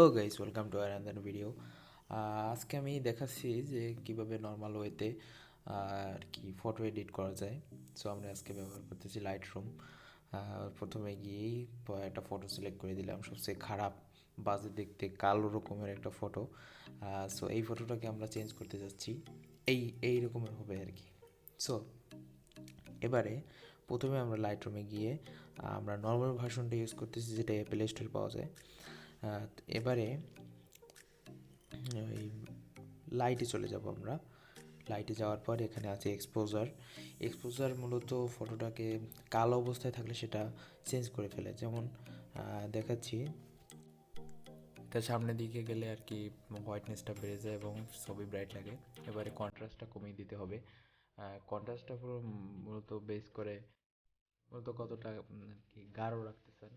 Hello guys, welcome to another video. আজকে আমি দেখাচ্ছি যে কিভাবে নর্মাল ওয়েতে আর কি ফটো এডিট করা যায়। সো আমরা আজকে ব্যবহার করতেছি লাইটরুম। প্রথমে গিয়েই একটা ফটো সিলেক্ট করে দিলাম, সবচেয়ে খারাপ বাজে দেখতে কালো রকমের একটা ফটো। সো এই ফটোটাকে আমরা চেঞ্জ করতে যাচ্ছি, এই রকমের হবে আর কি। সো এবারে প্রথমে আমরা লাইটরুমে গিয়ে আমরা নর্মাল ভার্সনটা ইউজ করতেছি, যেটা প্লে স্টোরে পাওয়া যায়। এবারে ওই লাইটে চলে যাব আমরা। লাইটে যাওয়ার পর এখানে আছে এক্সপোজার। এক্সপোজার মূলত ফটোটাকে কালো অবস্থায় থাকলে সেটা চেঞ্জ করে ফেলে। যেমন দেখাচ্ছি, তার সামনের দিকে গেলে আর কি হোয়াইটনেসটা বেড়ে যায় এবং ছবি ব্রাইট লাগে। এবারে কন্ট্রাস্টটা কমিয়ে দিতে হবে। কন্ট্রাস্টটা পুরো মূলত বেস করে মূলত কতটা আর কি গাঢ় রাখতেছেন।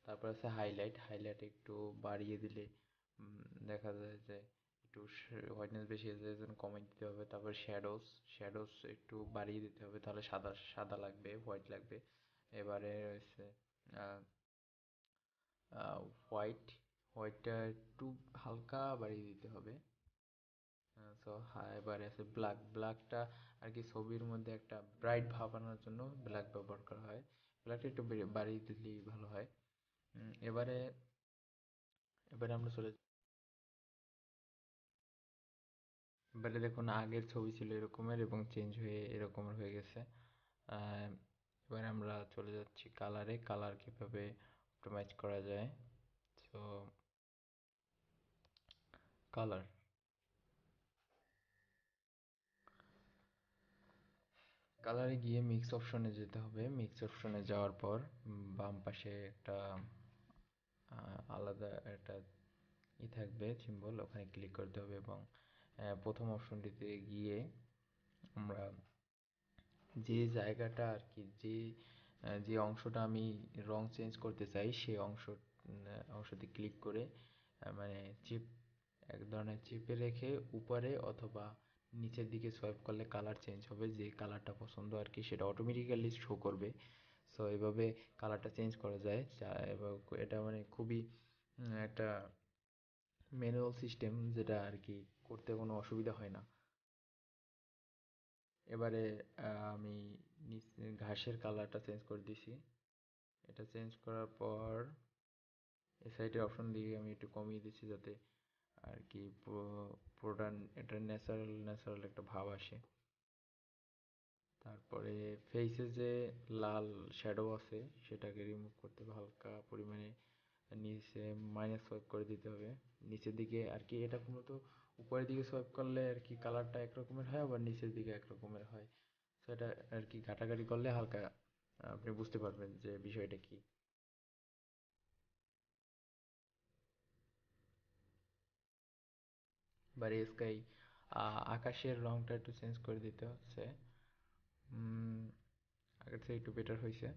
তারপর আছে হাইলাইট। হাইলাইট একটু বাড়িয়ে দিলে দেখা যায় যে একটু হোয়াইটনেস বেশি হয়ে যায়, এই জন্য কমিয়ে দিতে হবে। তারপর শ্যাডোস, শ্যাডোস একটু বাড়িয়ে দিতে হবে, তাহলে সাদা সাদা লাগবে, হোয়াইট লাগবে। এবারে হচ্ছে হোয়াইট, হোয়াইটটা একটু হালকা বাড়িয়ে দিতে হবে। সো এবারে আছে ব্ল্যাক। ব্ল্যাকটা আর কি ছবির মধ্যে একটা ব্রাইট ভাব আনার জন্য ব্ল্যাক ব্যবহার করা হয়। ব্ল্যাকটা একটু বাড়িয়ে দিলেই ভালো হয়। এবারে এবারে আমরা চলে এবারে দেখুন, আগের ছবি ছিল এরকমের এবং চেঞ্জ হয়ে এরকমের হয়ে গেছে। আহ, এবারে আমরা চলে যাচ্ছি কালারে। কালার কিভাবে অপটিমাইজ করা যায়। তো কালার, কালারে গিয়ে মিক্স অপশনে যেতে হবে। মিক্স অপশনে যাওয়ার পর বাম পাশে একটা আলাদা একটা থাকবে সিম্বল, ওখানে ক্লিক করতে হবে এবং প্রথম অপশনটিতে গিয়ে আমরা যে জায়গাটা আর কি যে অংশটা আমি রং চেঞ্জ করতে চাই সেই অংশটি ক্লিক করে মানে চিপ, এক ধরনের চিপে রেখে উপরে অথবা নিচের দিকে সোয়াইপ করলে কালার চেঞ্জ হবে। যে কালারটা পছন্দ আর কি সেটা অটোমেটিক্যালি শো করবে। সো এভাবে কালারটা চেঞ্জ করা যায়। এবং এটা মানে খুবই একটা ম্যানুয়াল সিস্টেম, যেটা আর কি করতে কোনো অসুবিধা হয় না। এবারে আমি ঘাসের কালারটা চেঞ্জ করে দিছি। এটা চেঞ্জ করার পর এই সাইডের অপশন দিয়ে আমি একটু কমিয়ে দিচ্ছি, যাতে আর কি পুরোটা এটা ন্যাচারাল ন্যাচারাল একটা ভাব আসে। তারপরে ফেসে যে লাল শ্যাডো আছে সেটাকে রিমুভ করতে হবে হালকা পরিমাণে। নিচে মাইনাস সোয়াইপ করে দিতে হবে নিচের দিকে আর কি। এটা মূলত উপরের দিকে সোয়াইপ করলে আর কি কালারটা একরকমের হয়, আবার নিচের দিকে একরকমের হয়। তো এটা আর কি ঘাটাঘাটি করলে হালকা আপনি বুঝতে পারবেন যে বিষয়টা কি। বা স্কাই, আকাশের রংটা একটু চেঞ্জ করে দিতে হচ্ছে। আগের থেকে একটু বেটার হয়েছে।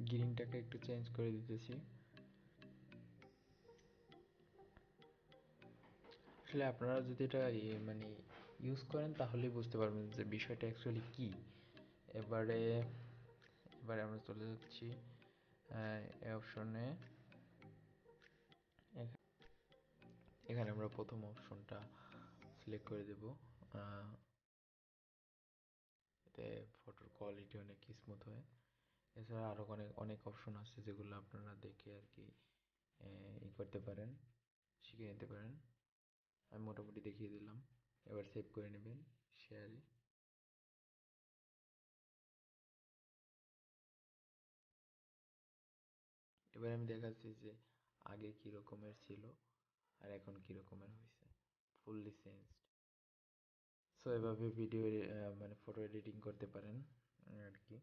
গ্রিনটাকে একটু চেঞ্জ করে দিতেছি। আসলে আপনারা যদি এটা মানে ইউজ করেন তাহলেই বুঝতে পারবেন যে বিষয়টা অ্যাকচুয়ালি কি। এবারে এবারে আমরা চলে যাচ্ছি এই অপশনে। এখানে আমরা প্রথম অপশনটা সিলেক্ট করে দেব। এতে ফটোর কোয়ালিটি অনেক স্মুথ হয়। এছাড়া আরও অনেক অনেক অপশন আছে যেগুলো আপনারা দেখে আর কি করতে পারেন, শিখে নিতে পারেন। আমি মোটামুটি দেখিয়ে দিলাম। এবার সেভ করে নেবেন শেয়ারে। এবার আমি দেখাচ্ছি যে আগে কি রকমের ছিল আর এখন কি রকমের হয়েছে, ফুললি চেঞ্জড। সো এভাবে ভিডিও মানে ফটো এডিটিং করতে পারেন আর কি।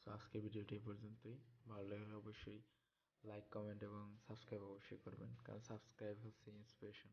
সো আজকের ভিডিওটি এই পর্যন্তই। ভালো লাগলে অবশ্যই লাইক, কমেন্ট এবং সাবস্ক্রাইব অবশ্যই করবেন, কারণ সাবস্ক্রাইব হচ্ছে ইন্সপিরেশন।